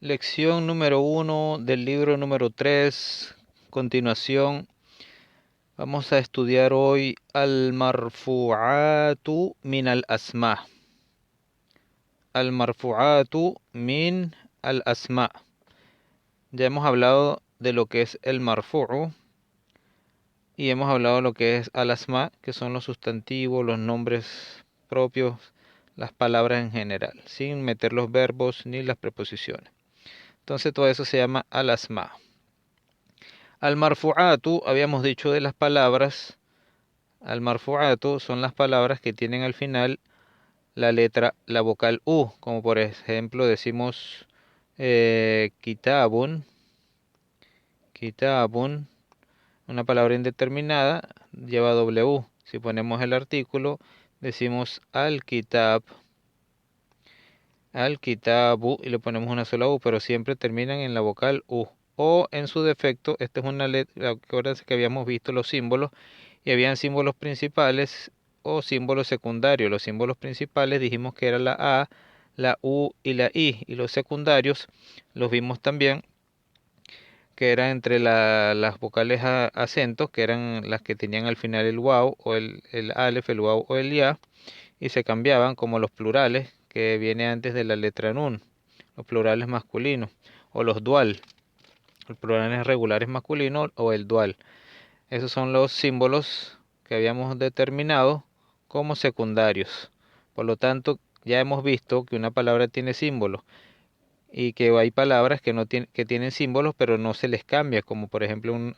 Lección número 1 del libro número 3. Continuación, vamos a estudiar hoy al-marfu'atu min al-asma. Al-marfu'atu min al-asma. Ya hemos hablado de lo que es el marfu'u y hemos hablado de lo que es al-asma, que son los sustantivos, los nombres propios, las palabras en general, sin meter los verbos ni las preposiciones. Entonces todo eso se llama al-asma. Al-marfu'atu, habíamos dicho de las palabras, al-marfu'atu son las palabras que tienen al final la vocal U, como por ejemplo decimos kitabun, kitabun, una palabra indeterminada lleva W. Si ponemos el artículo, decimos al-kitab, al-kitabu y le ponemos una sola U, pero siempre terminan en la vocal U. O en su defecto, esta es una letra, acuérdense que habíamos visto los símbolos y habían símbolos principales o símbolos secundarios. Los símbolos principales dijimos que era la A, la U y la I, y los secundarios los vimos también que eran entre las vocales acentos, que eran las que tenían al final el waw o el alef, el waw o el ya, y se cambiaban como los plurales que viene antes de la letra nun, los plurales masculinos, o los dual, los plurales regulares masculinos o el dual. Esos son los símbolos que habíamos determinado como secundarios. Por lo tanto, ya hemos visto que una palabra tiene símbolos y que hay palabras que no tienen, que tienen símbolos pero no se les cambia, como por ejemplo un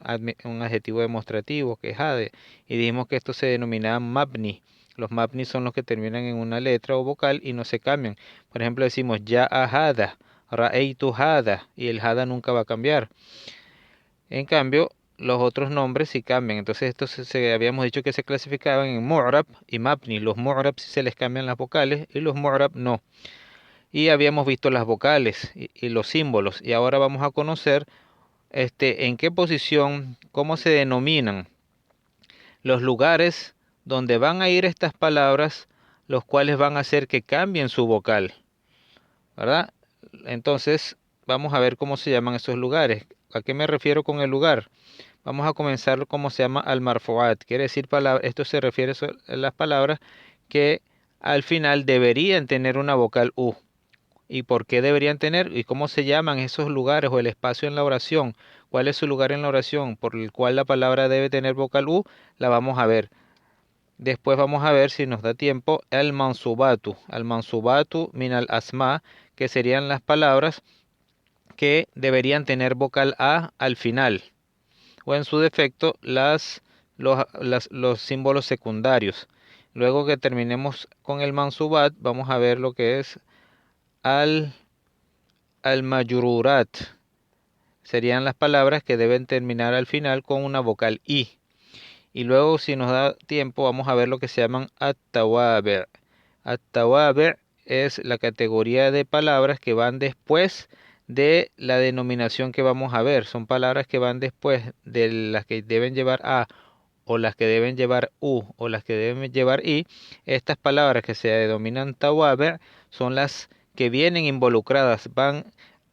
adjetivo demostrativo que es ade, y dijimos que esto se denomina mabni. Los mabni son los que terminan en una letra o vocal y no se cambian. Por ejemplo decimos ya hada, ra'eitu hada, y el hada nunca va a cambiar. En cambio, los otros nombres sí cambian. Entonces, estos habíamos dicho que se clasificaban en mu'rab y mabni. Los mu'rab sí se les cambian las vocales y los mu'rab no. Y habíamos visto las vocales y los símbolos. Y ahora vamos a conocer en qué posición, cómo se denominan los lugares donde van a ir estas palabras, los cuales van a hacer que cambien su vocal, ¿verdad? Entonces, vamos a ver cómo se llaman esos lugares. ¿A qué me refiero con el lugar? Vamos a comenzar como se llama al-marfu'at. Quiere decir, esto se refiere a las palabras que al final deberían tener una vocal U. ¿Y por qué deberían tener? ¿Y cómo se llaman esos lugares o el espacio en la oración? ¿Cuál es su lugar en la oración por el cual la palabra debe tener vocal U? La vamos a ver. Después vamos a ver si nos da tiempo al-mansubatu min al-asma, que serían las palabras que deberían tener vocal A al final, o en su defecto los símbolos secundarios. Luego que terminemos con el mansubat, vamos a ver lo que es al al-majrurat. Serían las palabras que deben terminar al final con una vocal I. Y luego, si nos da tiempo, vamos a ver lo que se llaman at-tawabi'. At-tawabi' es la categoría de palabras que van después de la denominación que vamos a ver. Son palabras que van después de las que deben llevar A, o las que deben llevar U, o las que deben llevar I. Estas palabras que se denominan tawabi' son las que vienen involucradas, van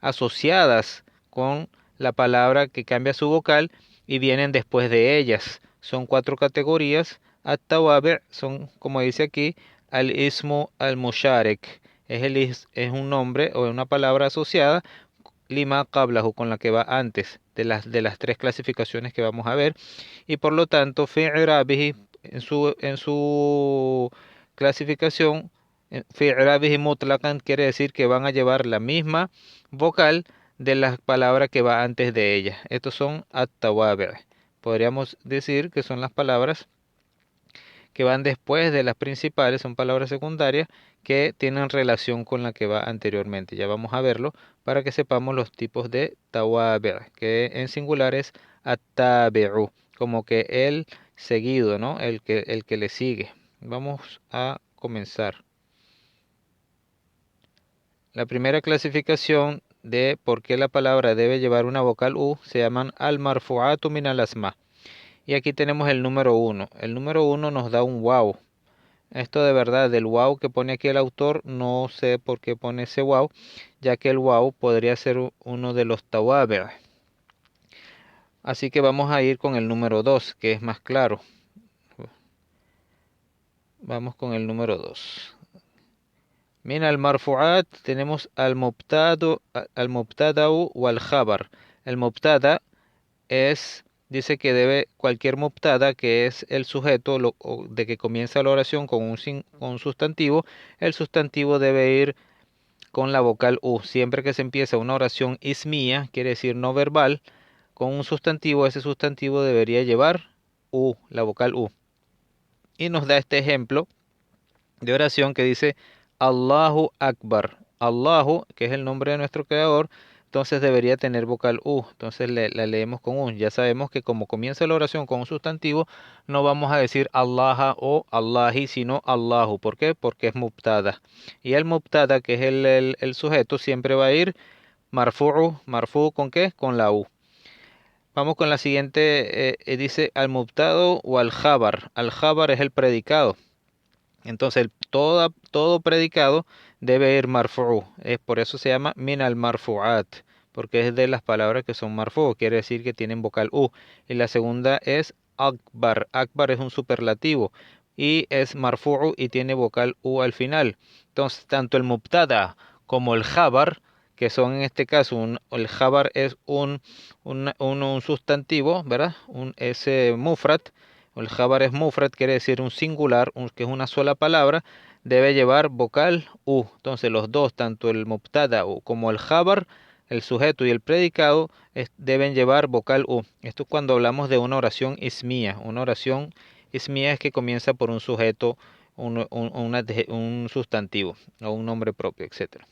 asociadas con la palabra que cambia su vocal y vienen después de ellas. Son 4 categorías. At-tawabi' son, como dice aquí, al-ismu al-musharek. Es un nombre o una palabra asociada lima qablahu, con la que va antes de las 3 clasificaciones que vamos a ver, y por lo tanto fi i'rabihi, en su clasificación, fi i'rabihi mutlaqan, quiere decir que van a llevar la misma vocal de la palabra que va antes de ella. Estos son at-tawabi'. Podríamos decir que son las palabras que van después de las principales, son palabras secundarias que tienen relación con la que va anteriormente. Ya vamos a verlo para que sepamos los tipos de tawabi', que en singular es attabi'u, como que el seguido, ¿no? El que le sigue. Vamos a comenzar. La primera clasificación de por qué la palabra debe llevar una vocal U se llaman al-marfu'atu min al-asma. Y aquí tenemos el número 1. El número 1 nos da un wow. Esto de verdad, del wow que pone aquí el autor, no sé por qué pone ese wow, ya que el wow podría ser uno de los tawabi'. Así que vamos a ir con el número 2, que es más claro. Vamos con el número 2. Mira, al marfu'at tenemos al mubtada'u o al khabar. El mubtada dice que debe cualquier mubtada, que es el sujeto de que comienza la oración con con un sustantivo, el sustantivo debe ir con la vocal U. Siempre que se empieza una oración ismía, quiere decir no verbal, con un sustantivo, ese sustantivo debería llevar U, la vocal U. Y nos da este ejemplo de oración que dice Allahu Akbar. Allahu, que es el nombre de nuestro creador, entonces debería tener vocal U. Entonces la leemos con U. Ya sabemos que como comienza la oración con un sustantivo, no vamos a decir Allaha o Allahi, sino Allahu. ¿Por qué? Porque es mubtada. Y el mubtada, que es el sujeto, siempre va a ir marfu'u. ¿Marfu'u con qué? Con la U. Vamos con la siguiente. Dice al mubtado o al jabar. Al jabar es el predicado. Entonces, todo predicado debe ir marfu'u. Por eso se llama min al marfu'at, porque es de las palabras que son marfu'u, quiere decir que tienen vocal u. Y la segunda es akbar. Akbar es un superlativo y es marfu'u y tiene vocal u al final. Entonces, tanto el mubtada como el jabar, que son en este caso, el jabar es un sustantivo, ¿verdad? Ese mufrat. El jabar es mufrad, quiere decir un singular, que es una sola palabra, debe llevar vocal u. Entonces los dos, tanto el mubtada como el jabar, el sujeto y el predicado, deben llevar vocal u. Esto es cuando hablamos de una oración ismía. Una oración ismía es que comienza por un sujeto, un sustantivo o un nombre propio, etcétera.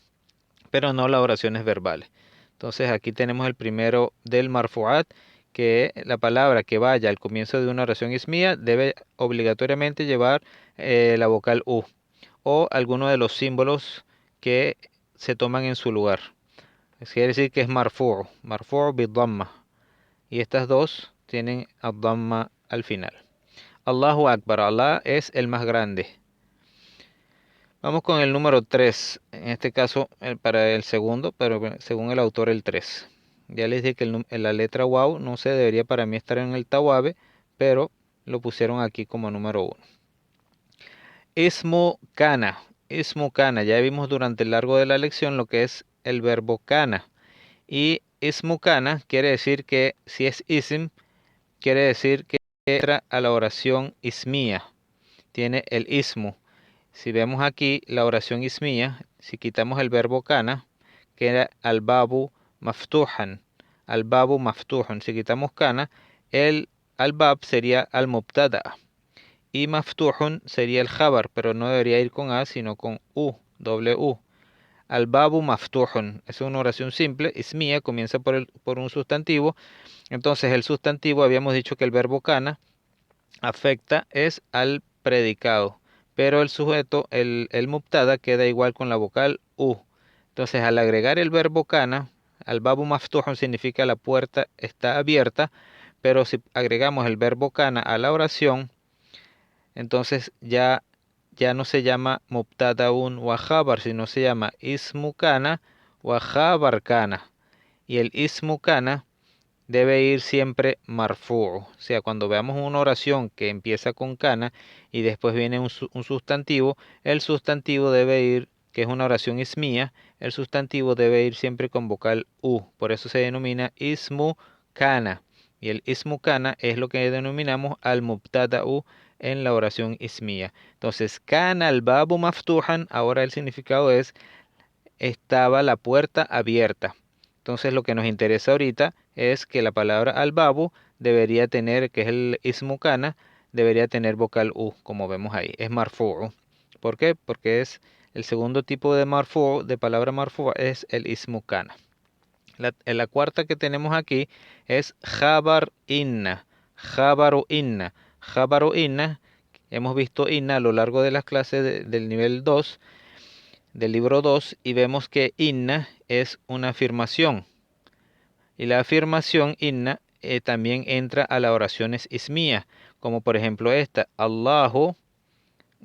Pero no las oraciones verbales. Entonces aquí tenemos el primero del marfu'at, que la palabra que vaya al comienzo de una oración ismía debe obligatoriamente llevar la vocal U o alguno de los símbolos que se toman en su lugar. Quiere decir que es marfu'u bid-dhamma. Y estas dos tienen ad-dhamma al final. Allahu Akbar, Allah es el más grande. Vamos con el número 3, en este caso para el segundo, pero según el autor el 3. Ya les dije que la letra wow no se debería para mí estar en el tawabe, pero lo pusieron aquí como número 1. Ismu kana. Ismu kana. Ya vimos durante el largo de la lección lo que es el verbo kana. Y ismu kana quiere decir que si es ism, quiere decir que entra a la oración ismía. Tiene el ismu. Si vemos aquí la oración ismía, si quitamos el verbo kana, queda al-babu maftuhan. Al-babu maftuhan. Si quitamos kana, el al-bab sería al-mubtada. Y maftuhun sería el jabar, pero no debería ir con A, sino con U, doble U. Al-babu maftuhun. Es una oración simple, ismía, comienza por un sustantivo. Entonces el sustantivo, habíamos dicho que el verbo kana afecta es al predicado, pero el sujeto, el mubtada, queda igual con la vocal u. Entonces, al agregar el verbo kana, al babu maftuhun significa la puerta está abierta, pero si agregamos el verbo kana a la oración, entonces ya no se llama mubtadaun wa khabar, sino se llama ismu kana wa khabar kana. Y el ismu kana debe ir siempre marfu'u. O sea, cuando veamos una oración que empieza con kana y después viene un sustantivo, el sustantivo debe ir, que es una oración ismía, el sustantivo debe ir siempre con vocal u. Por eso se denomina ismu kana. Y el ismu kana es lo que denominamos al mubtada'u en la oración ismía. Entonces, kana al babu maftuhan, ahora el significado es estaba la puerta abierta. Entonces lo que nos interesa ahorita es que la palabra al-babu debería tener, que es el ismu kana, debería tener vocal u, como vemos ahí. Es marfu'u. ¿Por qué? Porque es el segundo tipo de marfu'u, de palabra marfu'u, es el ismu kana. La cuarta que tenemos aquí es jabar inna. Jabaru inna. Jabaru inna. Hemos visto inna a lo largo de las clases del nivel 2 del libro 2 y vemos que inna es una afirmación. Y la afirmación inna también entra a las oraciones ismía, como por ejemplo esta, Allahu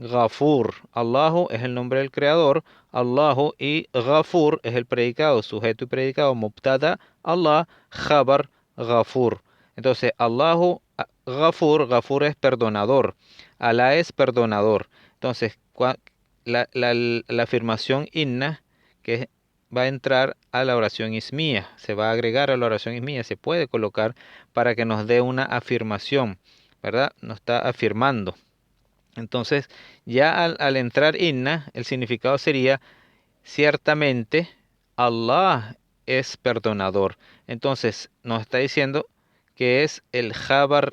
Ghafur. Allahu es el nombre del creador, Allahu, y Ghafur es el predicado, sujeto y predicado, mubtada, Allah, khabar, Ghafur. Entonces, Allahu, Ghafur, Ghafur es perdonador, Allah es perdonador. Entonces, la afirmación inna, que va a entrar a la oración ismía, se va a agregar a la oración ismía, se puede colocar para que nos dé una afirmación, ¿verdad? Nos está afirmando. Entonces, ya al entrar inna, el significado sería ciertamente Allah es perdonador. Entonces, nos está diciendo que es el jabaru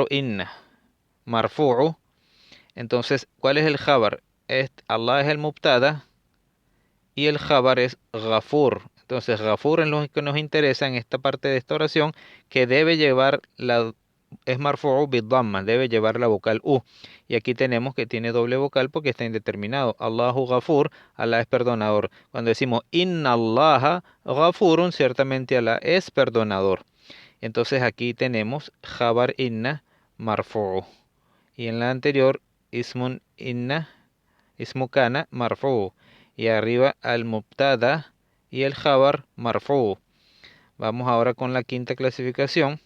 inna, marfu'u. Entonces, ¿cuál es el jabar? Allah es el mubtada y el jabar es ghafur. Entonces, ghafur es lo que nos interesa en esta parte de esta oración, que debe llevar es marfu'u bid-dhamma, debe llevar la vocal u. Y aquí tenemos que tiene doble vocal porque está indeterminado. Allahu ghafur, Allah es perdonador. Cuando decimos inna Allaha ghafurun, ciertamente Allah es perdonador. Entonces aquí tenemos jabar inna marfu'u. Y en la anterior, ismun inna, ismu kana marfu'u. Y arriba al mubtada y el jabar marfu'u. Vamos ahora con la quinta clasificación.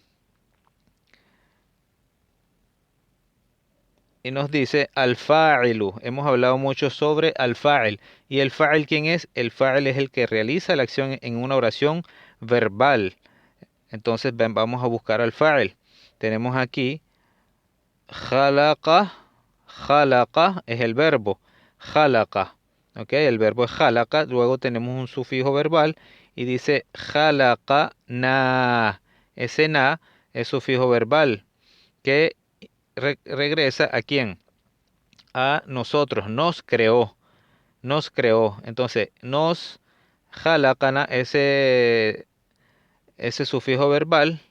Y nos dice al-fa'ilu. Hemos hablado mucho sobre al-fa'il. ¿Y el fa'il quién es? El fa'il es el que realiza la acción en una oración verbal. Entonces vamos a buscar al-fa'il. Tenemos aquí khalaqa. Khalaqa es el verbo. Khalaqa. ¿Ok? El verbo es khalaqa. Luego tenemos un sufijo verbal y dice khalaqa na. Ese na es sufijo verbal que regresa ¿a quién? A nosotros, nos creó, nos creó. Entonces, nos jalacana, ese sufijo verbal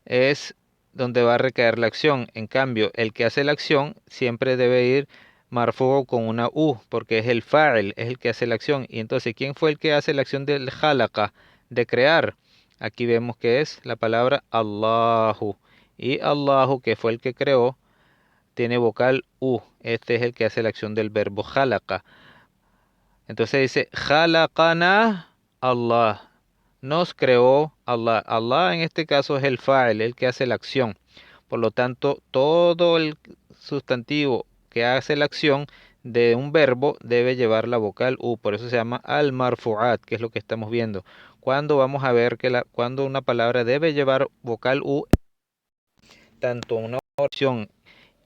es donde va a recaer la acción. En cambio, el que hace la acción siempre debe ir marfu'u con una u, porque es el fa'il, es el que hace la acción. Y entonces, ¿quién fue el que hace la acción del jalaca, de crear? Aquí vemos que es la palabra Allahu. Y Allahu, que fue el que creó, tiene vocal U. Este es el que hace la acción del verbo jalaqa. Entonces dice, jalaqana Allah. Nos creó Allah. Allah en este caso es el fa'il, el que hace la acción. Por lo tanto, todo el sustantivo que hace la acción de un verbo debe llevar la vocal U. Por eso se llama al-marfu'at, que es lo que estamos viendo. Cuando vamos a ver que cuando una palabra debe llevar vocal U, tanto una oración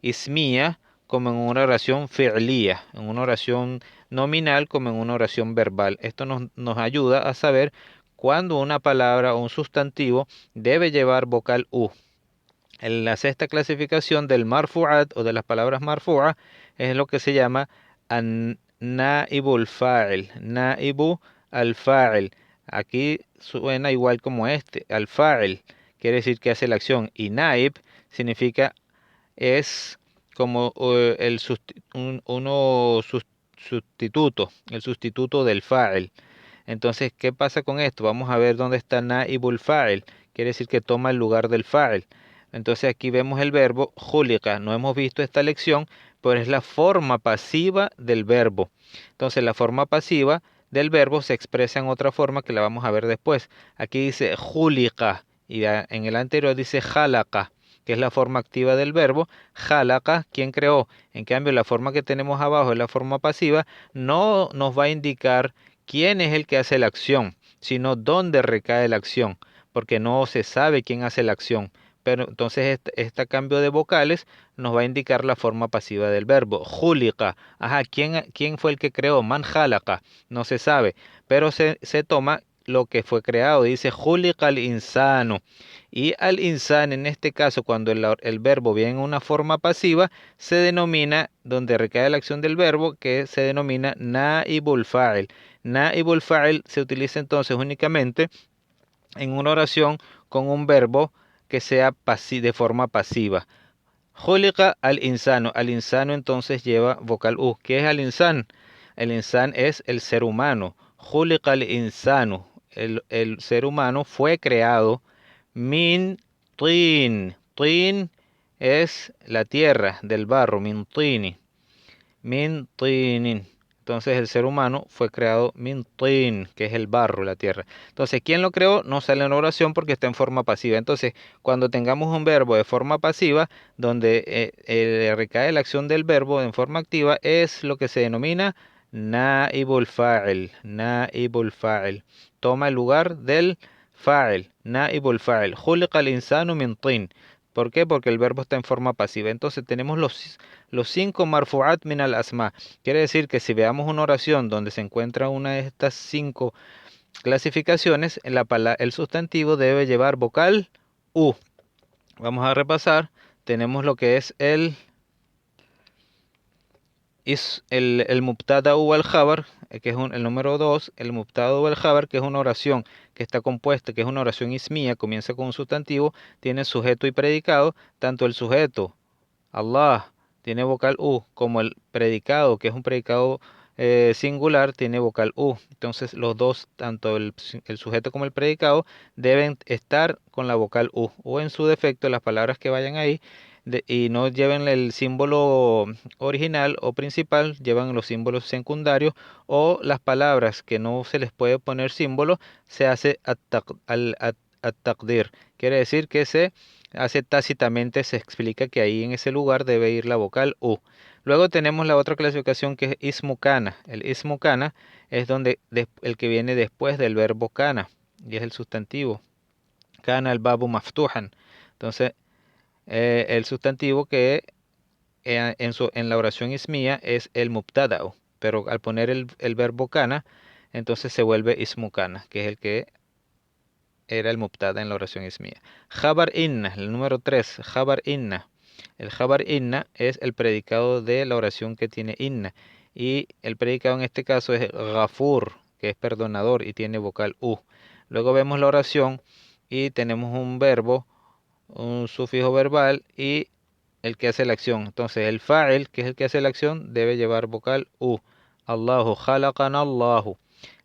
ismía como en una oración fi'lía, en una oración nominal como en una oración verbal. Esto nos ayuda a saber cuándo una palabra o un sustantivo debe llevar vocal U. En la sexta clasificación del marfu'at o de las palabras marfu'a es lo que se llama naibul fa'il, naibu al fa'il. Aquí suena igual como este, al fa'il, quiere decir que hace la acción, y naib significa es como sustituto, el sustituto del fa'il. Entonces, ¿qué pasa con esto? Vamos a ver dónde está naibul fa'il. Quiere decir que toma el lugar del fa'il. Entonces aquí vemos el verbo julica. No hemos visto esta lección, pero es la forma pasiva del verbo. Entonces la forma pasiva del verbo se expresa en otra forma que la vamos a ver después. Aquí dice julica y en el anterior dice jalaca, que es la forma activa del verbo. Jalaca, ¿quién creó? En cambio, la forma que tenemos abajo es la forma pasiva. No nos va a indicar quién es el que hace la acción, sino dónde recae la acción, porque no se sabe quién hace la acción. Pero entonces este cambio de vocales nos va a indicar la forma pasiva del verbo. Julica. Ajá, ¿quién fue el que creó? Man jalaca. No se sabe, pero se toma lo que fue creado. Dice julica al insano. Y al insan, en este caso, cuando el verbo viene en una forma pasiva, se denomina, donde recae la acción del verbo, que se denomina naibul fa'il. Naibul fa'il se utiliza entonces únicamente en una oración con un verbo que sea de forma pasiva. Julica al insano. Al insano entonces lleva vocal U. ¿Qué es al insan? El insan es el ser humano. Julica al insano. El ser humano fue creado min tin. Tin es la tierra del barro, min tini, min tinin. Entonces el ser humano fue creado min tin, que es el barro, la tierra. Entonces, ¿quién lo creó? No sale en la oración porque está en forma pasiva. Entonces, cuando tengamos un verbo de forma pasiva, donde recae la acción del verbo en forma activa, es lo que se denomina naibul fa'il. Naibul fa'il. Toma el lugar del fa'il. Naibul fa'il. Khuliqa al insanu min tin. ¿Por qué? Porque el verbo está en forma pasiva. Entonces tenemos los 5 marfu'at min al asma. Quiere decir que si veamos una oración donde se encuentra una de estas 5 clasificaciones, el sustantivo debe llevar vocal U. Vamos a repasar. Tenemos lo que es el mubtada o el jabar, que es el número 2, el mubtada o el jabar, que es una oración que está compuesta, que es una oración ismía, comienza con un sustantivo, tiene sujeto y predicado, tanto el sujeto Allah tiene vocal U, como el predicado, que es un predicado singular, tiene vocal U. Entonces los dos, tanto el sujeto como el predicado, deben estar con la vocal U. O en su defecto, las palabras que vayan ahí y no lleven el símbolo original o principal, llevan los símbolos secundarios, o las palabras que no se les puede poner símbolo, se hace at-taqdir. Quiere decir que se hace tácitamente, se explica que ahí en ese lugar debe ir la vocal U. Luego tenemos la otra clasificación que es ismu kana. El ismu kana es el que viene después del verbo kana y es el sustantivo. Kana el babu maftuhan. Entonces, el sustantivo que en la oración ismía es el mubtada'u, pero al poner el verbo kana, entonces se vuelve ismu kana, que es el que era el mubtada en la oración ismía. Jabar inna, el número 3, jabar inna. El jabar inna es el predicado de la oración que tiene inna. Y el predicado en este caso es ghafur, que es perdonador y tiene vocal u. Luego vemos la oración y tenemos un verbo, un sufijo verbal y el que hace la acción. Entonces el fa'il, que es el que hace la acción, debe llevar vocal u. Allahu khalaqana Allahu.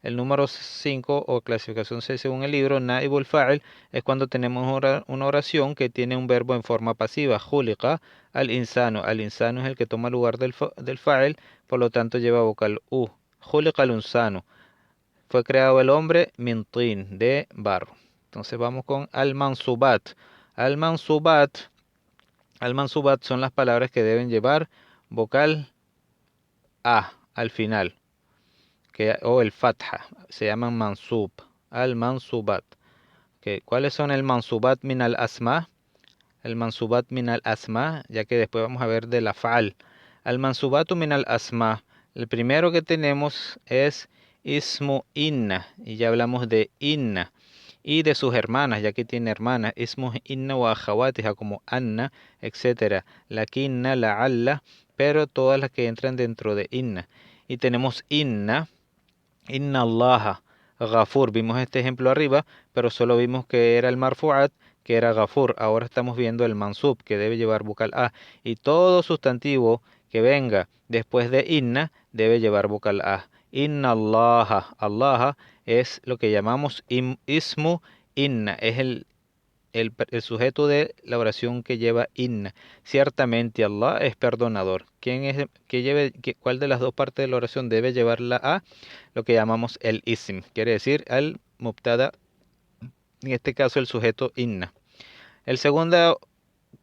El número 5 o clasificación 6 según el libro, naibul fa'il, es cuando tenemos una oración que tiene un verbo en forma pasiva. Khuliqa al insano. Al insano es el que toma lugar del fa'il, por lo tanto lleva vocal u. Khuliqa al insano. Fue creado el hombre min tin, de barro. Entonces vamos con al mansubat. Al mansubat. Al mansubat son las palabras que deben llevar vocal a al final, o el fatha, se llaman mansub, al mansubat. ¿Cuáles son el mansubat min al asma? El mansubat min al asma, ya que después vamos a ver de la fa'al. Al mansubatu min al asma, el primero que tenemos es ismu inna, y ya hablamos de inna y de sus hermanas, ya que tiene hermanas, ismu inna wa akhawatiha como anna, etcétera, la kinna, la alla, pero todas las que entran dentro de inna. Y tenemos inna allaha ghafur. Vimos este ejemplo arriba, pero solo vimos que era el marfu'at, que era ghafur. Ahora estamos viendo el mansub, que debe llevar vocal a. Y todo sustantivo que venga después de inna debe llevar vocal a. Inna allaha. Allaha es lo que llamamos ismu inna. Es el sujeto de la oración que lleva inna. Ciertamente Allah es perdonador. ¿Quién es cuál de las dos partes de la oración debe llevarla a? Lo que llamamos el ism. Quiere decir al mubtada, en este caso el sujeto inna. El segundo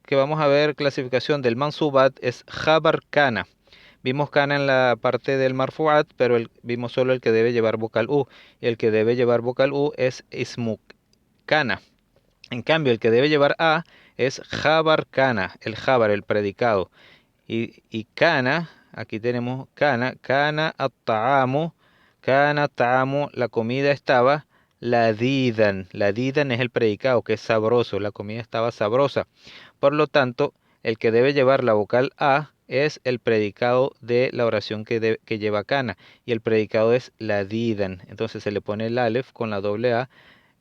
que vamos a ver clasificación del mansubat es jabar kana. Vimos kana en la parte del marfuat, pero vimos solo el que debe llevar vocal u. Y el que debe llevar vocal u es ismu kana. En cambio, el que debe llevar a es jabar kana, el jabar, el predicado. Y kana, aquí tenemos kana at-ta'amu, la comida estaba ladidan. Ladidan es el predicado, que es sabroso, la comida estaba sabrosa. Por lo tanto, el que debe llevar la vocal a es el predicado de la oración que lleva kana, y el predicado es ladidan. Entonces se le pone el alef con la doble a,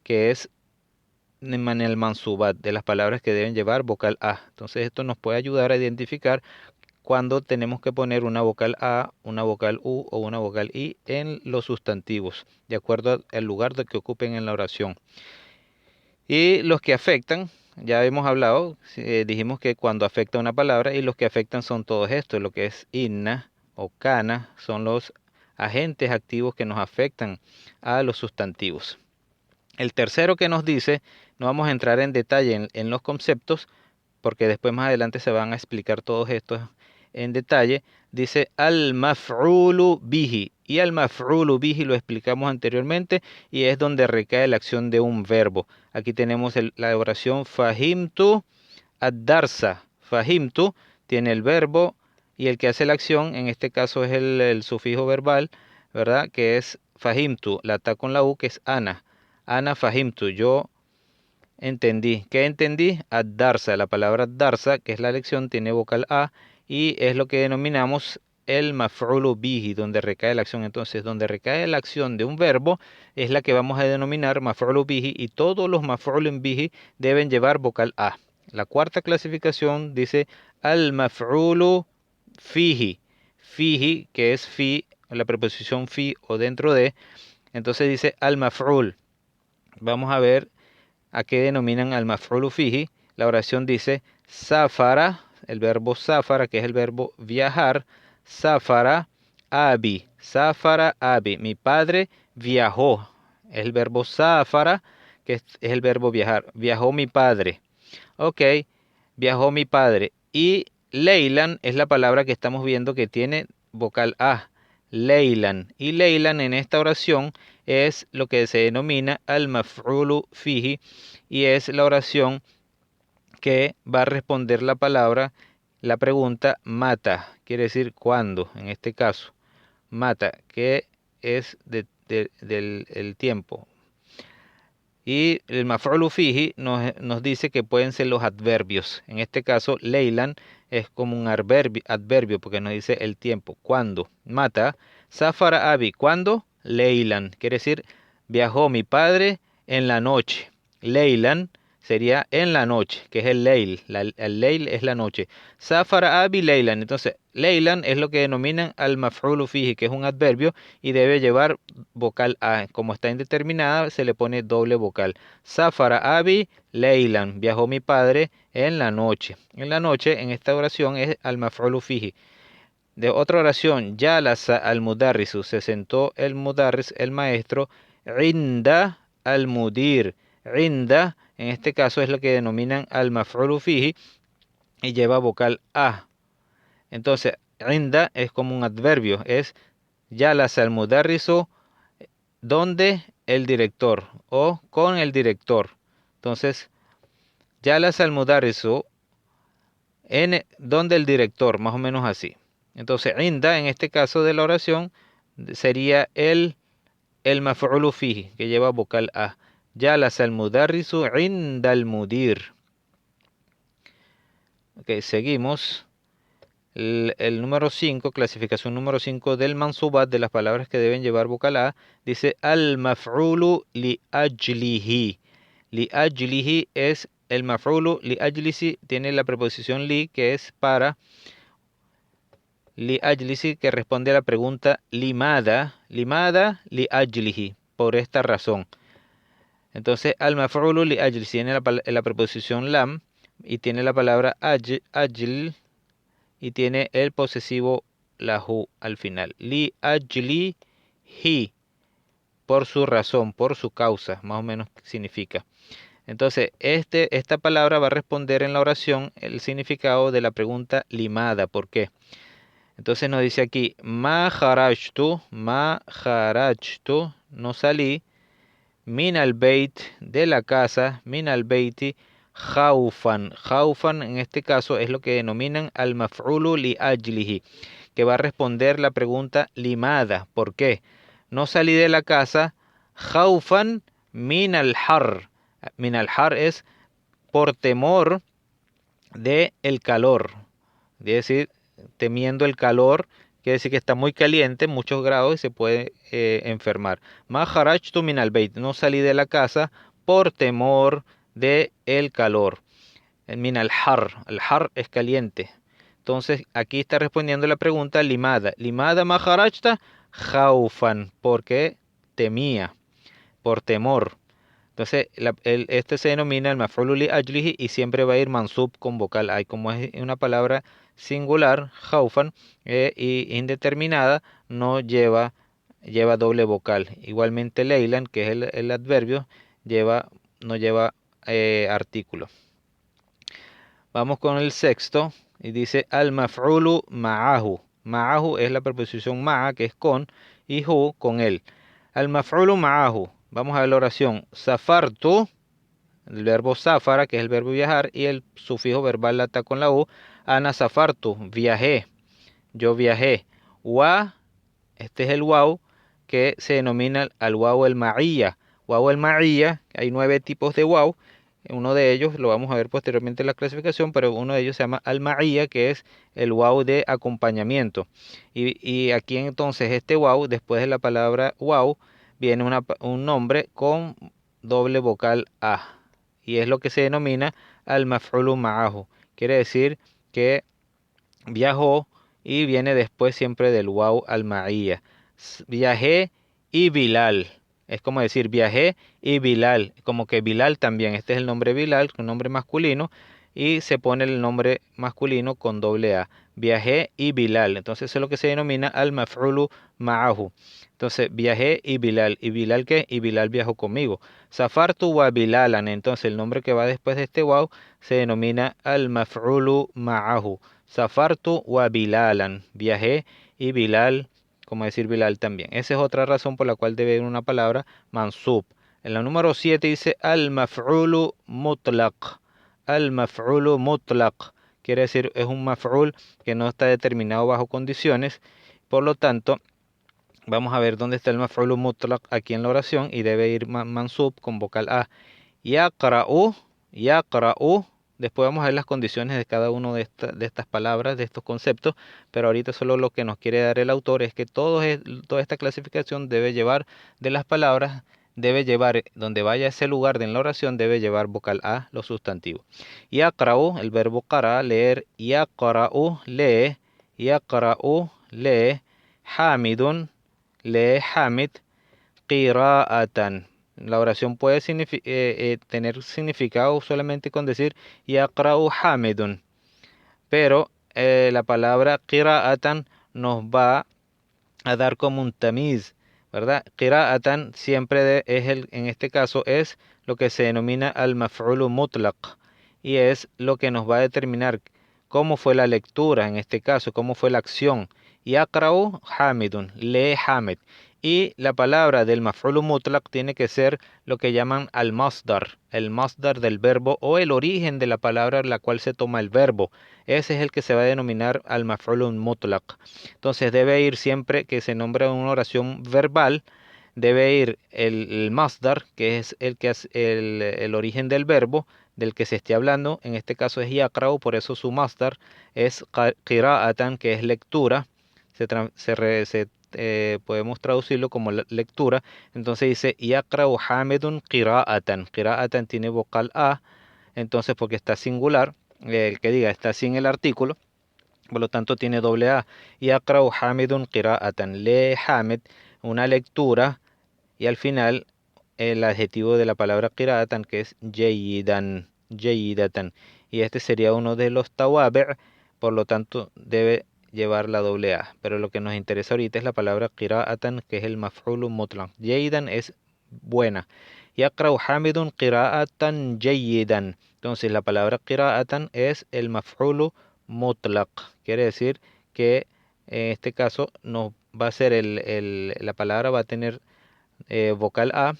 que es en el mansubat, de las palabras que deben llevar vocal A. Entonces esto nos puede ayudar a identificar cuando tenemos que poner una vocal A, una vocal U o una vocal I en los sustantivos, de acuerdo al lugar de que ocupen en la oración. Y los que afectan ya hemos hablado, dijimos que cuando afecta una palabra y los que afectan son todos estos, lo que es inna o kana, son los agentes activos que nos afectan a los sustantivos. El tercero que nos dice, no vamos a entrar en detalle en los conceptos, porque después más adelante se van a explicar todos estos en detalle, dice al maf'ulu bihi. Y al maf'ulu bihi lo explicamos anteriormente y es donde recae la acción de un verbo. Aquí tenemos la oración fahimtu ad-darsa. Fahimtu tiene el verbo y el que hace la acción, en este caso es el sufijo verbal, ¿verdad? Que es fahimtu, la ta con la u, que es ana. Ana fahimtu, yo entendí. ¿Qué entendí? Ad-darsa. La palabra darsa, que es la lección, tiene vocal A y es lo que denominamos el maf'ulu bihi, donde recae la acción. Entonces, donde recae la acción de un verbo es la que vamos a denominar maf'ulu bihi y todos los maf'ulun bihi deben llevar vocal A. La cuarta clasificación dice al maf'ulu fihi. Fihi, que es fi, la preposición fi o dentro de. Entonces dice al maf'ul. Vamos a ver a qué denominan al maf'ulu fihi. La oración dice safara, el verbo safara, que es el verbo viajar, safara abi, safara abi, mi padre viajó, es el verbo safara, que es el verbo viajar, viajó mi padre, ok, viajó mi padre, y leilan es la palabra que estamos viendo que tiene vocal A, leilan, y leilan en esta oración es lo que se denomina al maf'ulu fihi, y es la oración que va a responder la palabra, la pregunta mata, quiere decir cuándo, en este caso, mata, que es del el tiempo. Y el maf'ulu fihi nos dice que pueden ser los adverbios. En este caso, leilan es como un adverbio porque nos dice el tiempo, cuándo, mata. Safara abi, ¿cuándo? Leilan, quiere decir viajó mi padre en la noche. Leilan sería en la noche, que es el leil. El leil es la noche. Safara abi leilan. Entonces, leilan es lo que denominan al maf'ulu fihi, que es un adverbio y debe llevar vocal A. Como está indeterminada, se le pone doble vocal. Safara abi leilan. Viajó mi padre en la noche. En la noche, en esta oración, es al maf'ulu fihi. De otra oración, yalasa al mudarrisu, se sentó el mudarris, el maestro, rinda al mudir. Rinda, en este caso, es lo que denominan al maf'ulu fihi y lleva vocal A. Entonces, rinda es como un adverbio, es yalasa al mudarrisu donde el director o con el director. Entonces, yalasa al mudarrisu en donde el director, más o menos así. Entonces, inda, en este caso de la oración, sería el maf'ulu fihi, que lleva vocal A. Yalas al mudarrisu inda al mudir. Ok, seguimos. El número 5, clasificación número 5 del mansubat, de las palabras que deben llevar vocal A, dice al maf'ulu li ajlihi. Li ajlihi es el maf'ulu, li ajlisi tiene la preposición li, que es para. Li ajlisi, que responde a la pregunta limada, limada li ajlihi, por esta razón. Entonces, al maf'ulu li ajlisi tiene la preposición lam y tiene la palabra ajl y tiene el posesivo lahu al final. Li ajlihi, por su razón, por su causa, más o menos significa. Entonces, esta palabra va a responder en la oración el significado de la pregunta limada. ¿Por qué? Entonces nos dice aquí, ma kharajtu, no salí, min al beit, de la casa, min al beiti, jaufan. Jaufan en este caso es lo que denominan al maf'ulu li ajlihi, que va a responder la pregunta limada. ¿Por qué? No salí de la casa, jaufan min al har. Min al har es por temor de el calor. Es decir, temiendo el calor, quiere decir que está muy caliente, muchos grados y se puede enfermar. Ma kharajtu min al bayt, no salí de la casa por temor de el calor. Min al har es caliente. Entonces aquí está respondiendo la pregunta limada. Limada ma kharajta, jaufan, porque temía, por temor. Entonces, este se denomina el maf'ulu li ajlihi y siempre va a ir mansub con vocal a. Y como es una palabra singular, jaufan, y indeterminada, no lleva doble vocal. Igualmente, leilan, que es el adverbio, no lleva artículo. Vamos con el sexto y dice al maf'ulu ma'ahu. Ma'ahu es la preposición ma'a, que es con, y hu con él. Al maf'ulu ma'ahu. Vamos a ver la oración. Safartu, el verbo safara, que es el verbo viajar, y el sufijo verbal lata con la u. Ana safartu, viajé, yo viajé. Wa, este es el waw, que se denomina al waw el ma'iyya. Waw el ma'iyya, hay 9 tipos de waw. Uno de ellos lo vamos a ver posteriormente en la clasificación, pero uno de ellos se llama al-ma'iyya, que es el waw de acompañamiento. Y aquí entonces este waw, después de la palabra waw, viene un nombre con doble vocal a. Y es lo que se denomina al-maf'ulu ma'ahu. Quiere decir que viajó y viene después siempre del waw al-ma'iyya. Viajé y Bilal. Es como decir viajé y Bilal, como que Bilal también. Este es el nombre Bilal, un nombre masculino, y se pone el nombre masculino con doble A. Viajé y Bilal. Entonces eso es lo que se denomina al-maf'ulu ma'ahu. Entonces viajé y Bilal. ¿Y Bilal qué? Y Bilal viajó conmigo. Safartu wa Bilalan. Entonces el nombre que va después de este waw se denomina al-maf'ulu ma'ahu. Safartu wa Bilalan. Viajé y Bilal, como decir Bilal también. Esa es otra razón por la cual debe ir una palabra mansub. En la número 7 dice al-maf'ulu mutlaq. Al-maf'ulu mutlaq. Quiere decir, es un maf'ul que no está determinado bajo condiciones. Por lo tanto, vamos a ver dónde está el maf'ulu mutlaq aquí en la oración y debe ir mansub con vocal A. Yaqra'u, yaqra'u. Después vamos a ver las condiciones de cada uno de estas palabras, de estos conceptos, pero ahorita solo lo que nos quiere dar el autor es que toda esta clasificación debe llevar de las palabras, debe llevar, donde vaya ese lugar de en la oración, debe llevar vocal A, los sustantivos. Yaqra'u, el verbo qara, leer, yaqra'u, lee, yaqra'u, lee, hamidun, lee hamid, qira'atan. La oración puede tener significado solamente con decir yaqra'u hamidun, pero la palabra qira'atan nos va a dar como un tamiz, ¿verdad? Qira'atan siempre en este caso es lo que se denomina al maf'ulu mutlaq y es lo que nos va a determinar cómo fue la lectura en este caso, cómo fue la acción. Yaqra'u hamidun, lee hamid. Y la palabra del maf'ulu mutlaq tiene que ser lo que llaman al-masdar, el masdar del verbo o el origen de la palabra en la cual se toma el verbo. Ese es el que se va a denominar al-maf'ulu mutlaq. Entonces debe ir siempre que se nombra una oración verbal, debe ir el masdar, que es el que hace el origen del verbo del que se esté hablando. En este caso es yaqra'u, por eso su masdar es qira'atan, que es lectura. Podemos traducirlo como lectura. Entonces dice yaqra'u hamidun qira'atan. Qira'atan tiene vocal A, entonces porque está singular, el que diga está sin el artículo, por lo tanto tiene doble A. Yaqra'u hamidun qira'atan. Lee Hamid una lectura y al final el adjetivo de la palabra qira'atan, que es jayidan, jayidatan. Y este sería uno de los tawabi', por lo tanto debe llevar la doble A. Pero lo que nos interesa ahorita es la palabra qira'atan, que es el maf'ulu mutlaq. Jayidan es buena. Yaqra'u hamidun qira'atan jayidan. Entonces la palabra qira'atan es el maf'ulu mutlaq. Quiere decir que en este caso nos va a ser la palabra va a tener vocal A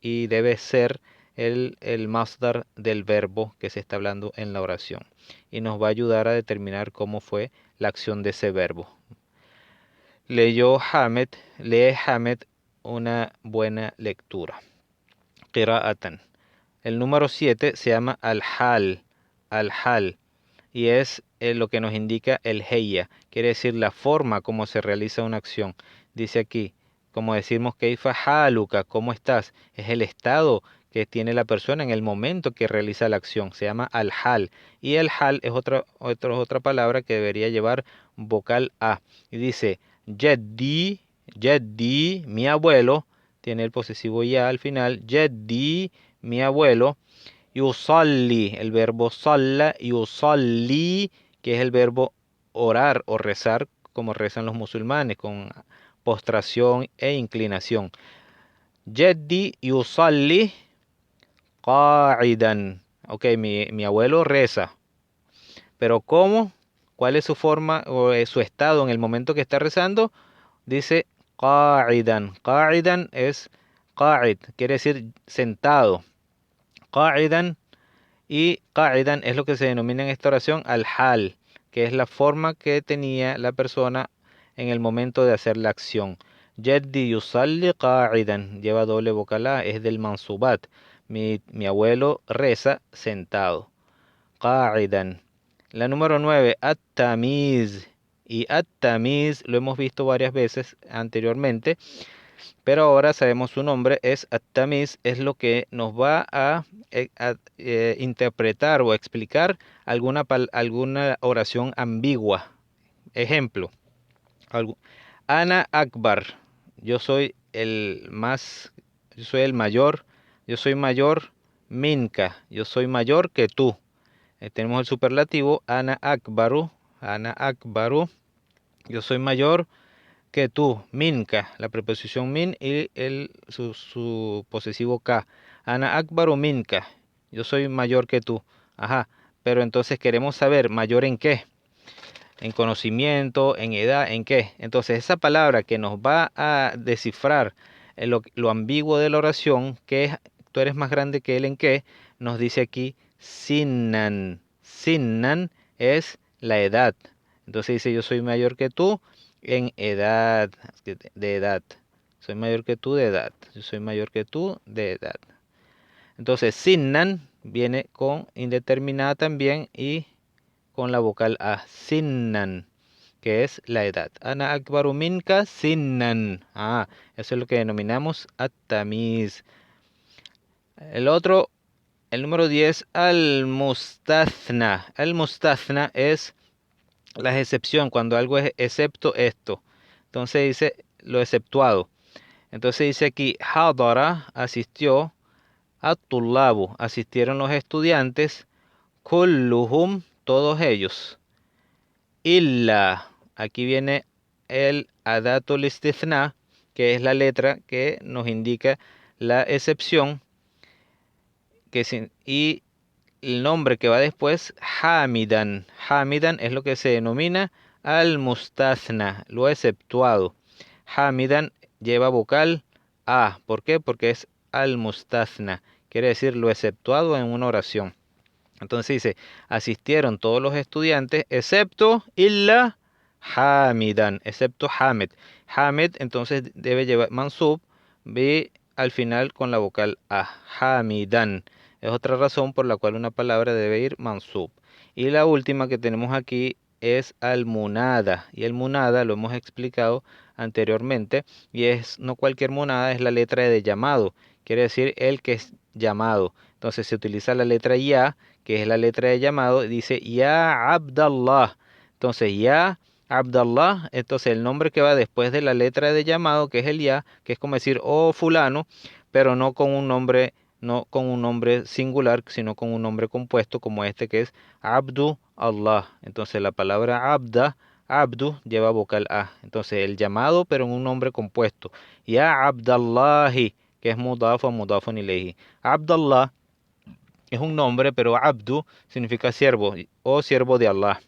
y debe ser el masdar del verbo que se está hablando en la oración. Y nos va a ayudar a determinar cómo fue la acción de ese verbo. Lee Hamed una buena lectura. Qira'atan. El número 7 se llama al-hal, y es lo que nos indica el heya, quiere decir la forma como se realiza una acción. Dice aquí, como decimos keifa haluka, ¿cómo estás? Es el estado que tiene la persona en el momento que realiza la acción, se llama al-hal. Y el hal es otra palabra que debería llevar vocal A. Y dice, Jeddi, mi abuelo, tiene el posesivo ya al final, Jeddi, mi abuelo. Yusalli, el verbo salla, yusalli, que es el verbo orar o rezar, como rezan los musulmanes, con postración e inclinación. Jeddi yusalli qa'idan. Ok, mi abuelo reza. Pero ¿cómo? ¿Cuál es su forma o su estado en el momento que está rezando? Dice qa'idan. Qa'idan es qa'id, quiere decir sentado. Qa'idan y qa'idan es lo que se denomina en esta oración al-hal, que es la forma que tenía la persona en el momento de hacer la acción. Jaddi yusalli qa'idan, lleva doble vocal A, es del mansubat. Mi abuelo reza sentado. Qa'idan. La número 9, at-tamiz. Y at-tamiz lo hemos visto varias veces anteriormente, pero ahora sabemos su nombre es at-tamiz, es lo que nos va a interpretar o explicar alguna oración ambigua. Ejemplo, Ana Akbar, yo soy el más, yo soy el mayor, yo soy mayor minka, yo soy mayor que tú. Tenemos el superlativo Ana Akbaru, yo soy mayor que tú, minka, la preposición min y su posesivo ka. Ana akbaru minka, yo soy mayor que tú. Ajá, pero entonces queremos saber mayor en qué, en conocimiento, en edad, en qué. Entonces esa palabra que nos va a descifrar lo ambiguo de la oración, que es tú eres más grande que él en qué, nos dice aquí sinnan. Sinnan es la edad. Entonces dice yo soy mayor que tú en edad, de edad. Soy mayor que tú de edad. Yo soy mayor que tú de edad. Entonces sinnan viene con indeterminada también y con la vocal A, sinnan, que es la edad. Ana akbaru minka sinnan. Eso es lo que denominamos at-tamiz. El otro, el número 10, al-mustathna. Al-mustathna es la excepción, cuando algo es excepto esto. Entonces dice lo exceptuado. Entonces dice aquí, hadara, asistió, at-tullabu, asistieron los estudiantes, kulluhum, todos ellos. Illa, aquí viene el adatul istithna, que es la letra que nos indica la excepción, y el nombre que va después, hamidan. Hamidan es lo que se denomina al mustathna, lo exceptuado. Hamidan lleva vocal A. ¿Por qué? Porque es al mustathna, quiere decir lo exceptuado en una oración. Entonces dice, asistieron todos los estudiantes, excepto illa hamidan, excepto hamid. Hamid entonces debe llevar mansub, b al final con la vocal a, hamidan. Es otra razón por la cual una palabra debe ir mansub. Y la última que tenemos aquí es al munada. Y el munada lo hemos explicado anteriormente. Y es no cualquier munada, es la letra de llamado. Quiere decir el que es llamado. Entonces se utiliza la letra ya, que es la letra de llamado. Dice ya Abdallah. Entonces ya Abdallah. Entonces el nombre que va después de la letra de llamado, que es el ya, que es como decir oh fulano, pero no con un nombre, no con un nombre singular, sino con un nombre compuesto como este que es Abdu Allah. Entonces la palabra abda, abdu lleva vocal a. Entonces el llamado, pero en un nombre compuesto. Ya Abdallahi, que es mudaf o mudafun ilayhi. Abdallah es un nombre, pero abdu significa siervo o siervo de Allah.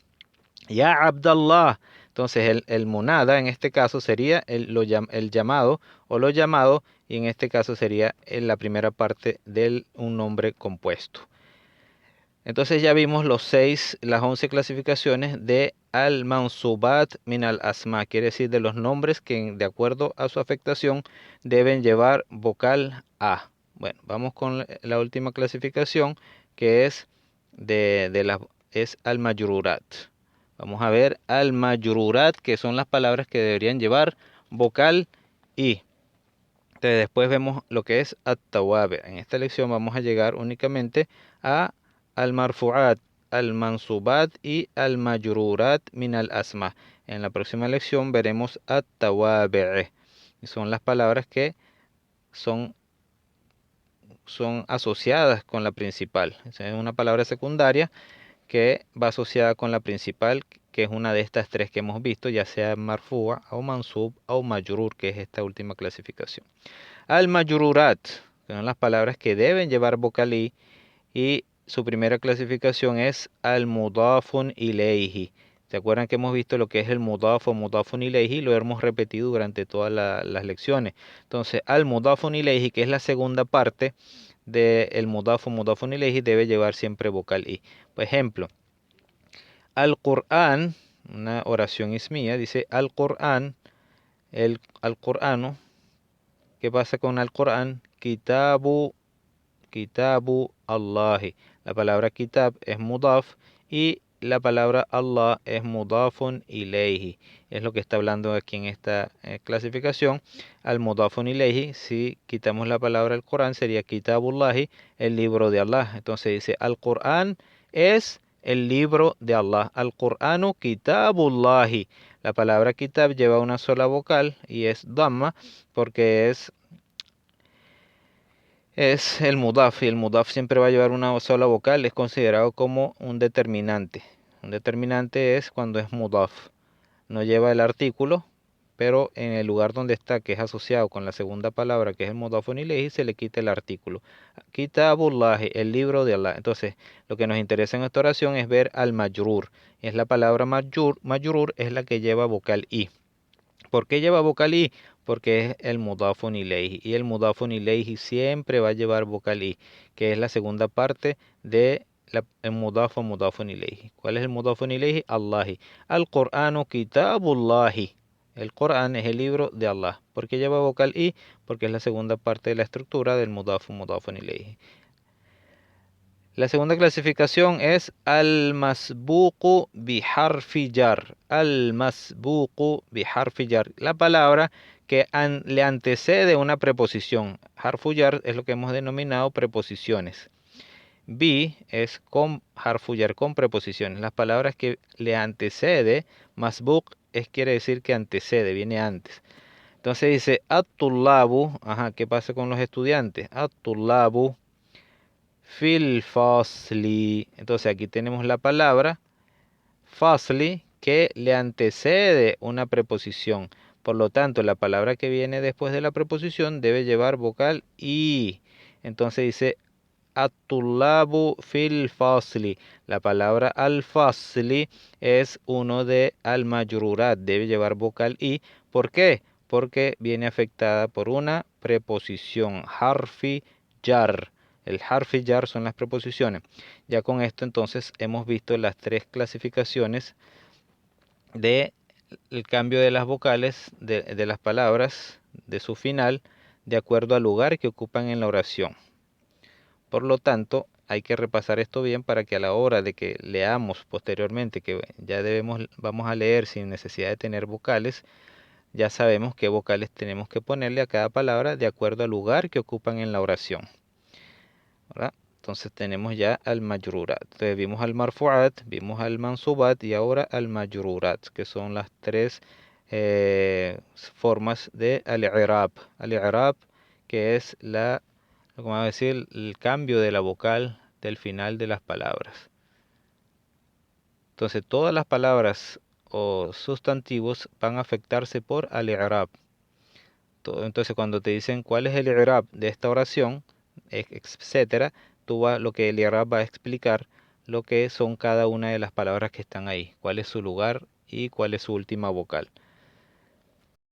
Ya Abdallah. Entonces el monada en este caso sería el llamado o lo llamado, y en este caso sería en la primera parte de un nombre compuesto. Entonces ya vimos las 11 clasificaciones de al-mansubat min al-asma, quiere decir de los nombres que de acuerdo a su afectación deben llevar vocal a. Bueno, vamos con la última clasificación, que es es al-majrurat. Vamos a ver al-majrurat, que son las palabras que deberían llevar vocal i. Entonces después vemos lo que es at-tawabi. En esta lección vamos a llegar únicamente a al-marfu'at, al-mansubat y al-majrurat min al-asma. En la próxima lección veremos at-tawabi. Y son las palabras que son son asociadas con la principal. O sea, es una palabra secundaria que va asociada con la principal, que es una de estas tres que hemos visto, ya sea marfúa o mansub o majrur, que es esta última clasificación. Al majrurat, que son las palabras que deben llevar vocal y su primera clasificación es al mudafun ilayhi. ¿Se acuerdan que hemos visto lo que es el mudaf o mudafun ilayhi? Lo hemos repetido durante todas las lecciones. Entonces, al mudafun ilayhi, que es la segunda parte del mudaf o mudafun ilayhi, debe llevar siempre vocal i. Por ejemplo, al Qur'an, una oración ismía, dice al Qur'an, el al Qur'ano. ¿Qué pasa con al Qur'an? Kitabu Allahi. La palabra kitab es mudaf y la palabra Allah es mudafun ilayhi. Es lo que está hablando aquí en esta clasificación. Al mudafun ilayhi, si quitamos la palabra al Corán, sería Kitabullahi, el libro de Allah. Entonces dice, al Corán es el libro de Allah. Al Coranu Kitabullahi. La palabra kitab lleva una sola vocal y es dhamma porque es el mudaf y el mudaf siempre va a llevar una sola vocal, es considerado como un determinante. Un determinante es cuando es mudaf, no lleva el artículo, pero en el lugar donde está, que es asociado con la segunda palabra, que es el mudafun ilayhi, se le quita el artículo. Kitabullahi, el libro de Allah. Entonces, lo que nos interesa en esta oración es ver al majrur. Es la palabra majrur es la que lleva vocal i. ¿Por qué lleva vocal i? Porque es el mudafun ilayhi. Y el mudafun ilayhi siempre va a llevar vocal i, que es la segunda parte de el mudafun ilayhi. ¿Cuál es el mudafun ilayhi? Allahi. Al Qur'anu kitabullahi. El Corán es el libro de Allah. ¿Por qué lleva vocal i? Porque es la segunda parte de la estructura del mudafun ilayhi. La segunda clasificación es al-masbuqu biharfi jar. Al-masbuqu biharfi jar. La palabra que le antecede una preposición. Harfu jar es lo que hemos denominado preposiciones. Bi es con harfu jar, con preposiciones. Las palabras que le antecede, masbuq quiere decir que antecede, viene antes. Entonces dice at-tullabu, ¿qué pasa con los estudiantes? At-tullabu fil fasli. Entonces aquí tenemos la palabra fasli que le antecede una preposición. Por lo tanto, la palabra que viene después de la preposición debe llevar vocal i. Entonces dice at-tullabu fil fasli. La palabra al fasli es uno de al majrurat, debe llevar vocal i. ¿Por qué? Porque viene afectada por una preposición, harfi jar. El harfi jar son las preposiciones. Ya con esto entonces hemos visto las tres clasificaciones de el cambio de las vocales de las palabras de su final de acuerdo al lugar que ocupan en la oración. Por lo tanto, hay que repasar esto bien para que a la hora de que leamos posteriormente, que ya vamos a leer sin necesidad de tener vocales, ya sabemos qué vocales tenemos que ponerle a cada palabra de acuerdo al lugar que ocupan en la oración. ¿Verdad? Entonces tenemos ya al majrurat. Entonces vimos al marfuat, vimos al mansubat y ahora al majrurat, que son las tres formas de al-i'rab. Al-i'rab, que es como vamos a decir, el cambio de la vocal del final de las palabras. Entonces todas las palabras o sustantivos van a afectarse por al-i'rab. Entonces cuando te dicen cuál es el i'rab de esta oración, etcétera, lo que el i'rab va a explicar lo que son cada una de las palabras que están ahí, cuál es su lugar y cuál es su última vocal.